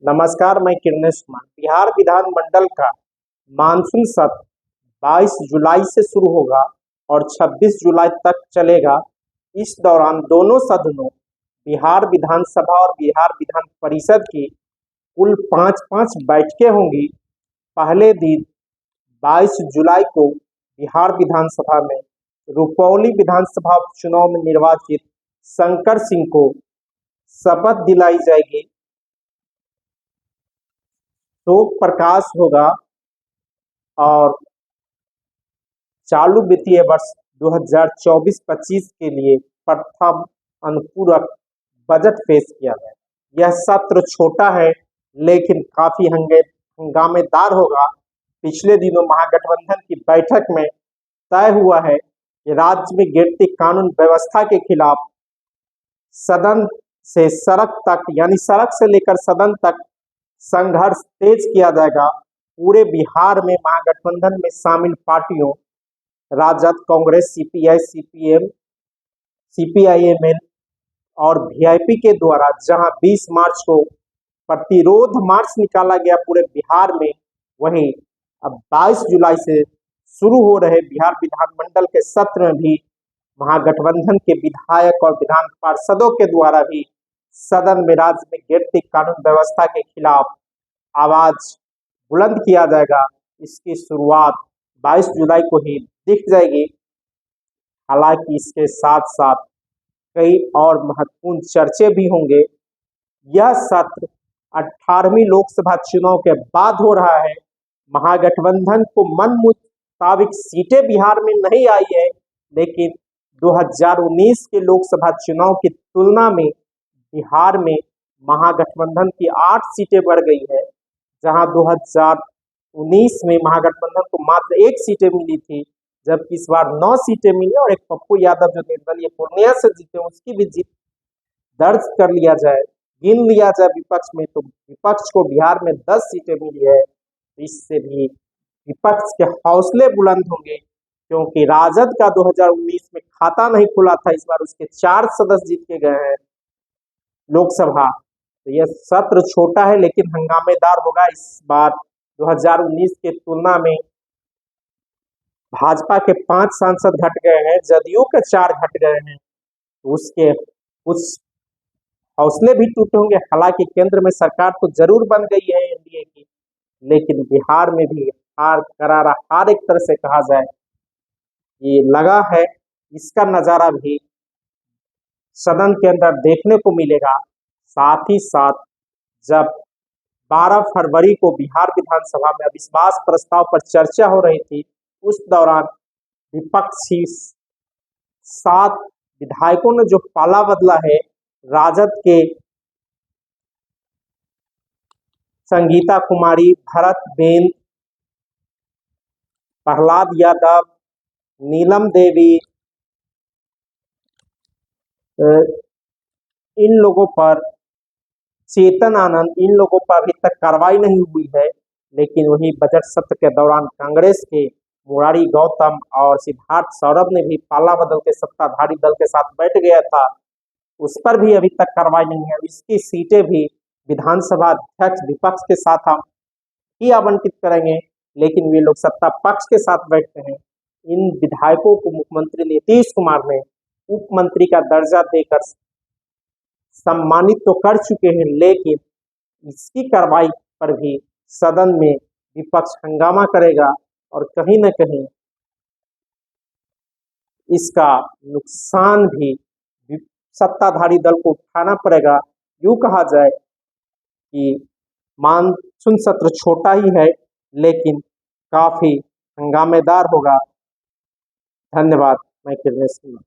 नमस्कार, मैं किरणेश कुमार। बिहार विधानमंडल का मानसून सत्र 22 जुलाई से शुरू होगा और 26 जुलाई तक चलेगा। इस दौरान दोनों सदनों बिहार विधानसभा और बिहार विधान परिषद की कुल 5-5 बैठकें होंगी। पहले दिन 22 जुलाई को बिहार विधानसभा में रुपौली विधानसभा उपचुनाव में निर्वाचित शंकर सिंह को शपथ दिलाई जाएगी। शोक प्रकाश होगा और चालू वित्तीय वर्ष 2024-25 के लिए प्रथम अनुपूरक बजट पेश किया गया। यह सत्र छोटा है लेकिन काफी हंगामेदार होगा। पिछले दिनों महागठबंधन की बैठक में तय हुआ है कि राज्य में गिरती कानून व्यवस्था के खिलाफ सदन से सड़क तक यानी सड़क से लेकर सदन तक संघर्ष तेज किया जाएगा। पूरे बिहार में महागठबंधन में शामिल पार्टियों राजद, कांग्रेस, सीपीआई, सीपीएम, सीपीआईएमएल और वीआईपी के द्वारा जहां 20 मार्च को प्रतिरोध मार्च निकाला गया पूरे बिहार में, वहीं अब 22 जुलाई से शुरू हो रहे बिहार विधानमंडल के सत्र में भी महागठबंधन के विधायक और विधान पार्षदों के द्वारा भी सदन में राज्य में गिरती कानून व्यवस्था के खिलाफ आवाज बुलंद किया जाएगा। इसकी शुरुआत 22 जुलाई को ही दिख जाएगी। हालांकि इसके साथ साथ कई और महत्वपूर्ण चर्चे भी होंगे। यह सत्र 18वीं लोकसभा चुनाव के बाद हो रहा है। महागठबंधन को मन मुताबिक सीटें बिहार में नहीं आई है, लेकिन 2019 के लोकसभा चुनाव की तुलना में बिहार में महागठबंधन की 8 सीटें बढ़ गई है। जहां 2019 में महागठबंधन को मात्र 1 सीटें मिली थी, जबकि इस बार 9 सीटें मिली और एक पप्पू यादव जो निर्दलीय पूर्णिया से जीते उसकी भी जीत दर्ज कर लिया जाए, गिन लिया जाए विपक्ष में, तो विपक्ष को बिहार में 10 सीटें मिली है। इससे भी विपक्ष के हौसले बुलंद होंगे, क्योंकि राजद का 2019 में खाता नहीं खुला था, इस बार उसके 4 सदस्य जीत के गए हैं लोकसभा। तो यह सत्र छोटा है लेकिन हंगामेदार होगा। इस बार 2019 के तुलना में भाजपा के 5 सांसद घट गए हैं, जदयू के 4 घट गए हैं, तो उसके कुछ हौसले भी टूटे होंगे। हालांकि केंद्र में सरकार तो जरूर बन गई है एनडीए की, लेकिन बिहार में भी हार करारा हार एक तरह से कहा जाए ये लगा है। इसका नजारा भी सदन के अंदर देखने को मिलेगा। साथ ही साथ जब 12 फरवरी को बिहार विधानसभा में अविश्वास प्रस्ताव पर चर्चा हो रही थी, उस दौरान विपक्षी 7 विधायकों ने जो पाला बदला है, राजद के संगीता कुमारी, भरत बेन, प्रहलाद यादव, नीलम देवी, इन लोगों पर, चेतन आनंद, इन लोगों पर अभी तक कार्रवाई नहीं हुई है। लेकिन वही बजट सत्र के दौरान कांग्रेस के मुरारी गौतम और सिद्धार्थ सौरभ ने भी पाला बदल के सत्ताधारी दल के साथ बैठ गया था, उस पर भी अभी तक कार्रवाई नहीं है। इसकी सीटें भी विधानसभा अध्यक्ष विपक्ष के साथ हम ही आवंटित करेंगे, लेकिन वे लोग सत्ता पक्ष के साथ बैठते हैं। इन विधायकों को मुख्यमंत्री नीतीश कुमार ने उप मंत्री का दर्जा देकर सम्मानित तो कर चुके हैं, लेकिन इसकी कार्रवाई पर भी सदन में विपक्ष हंगामा करेगा और कहीं न कहीं इसका नुकसान भी सत्ताधारी दल को उठाना पड़ेगा। यूं कहा जाए कि मानसून सत्र छोटा ही है लेकिन काफी हंगामेदार होगा। धन्यवाद। मैं किरणेश कुमार।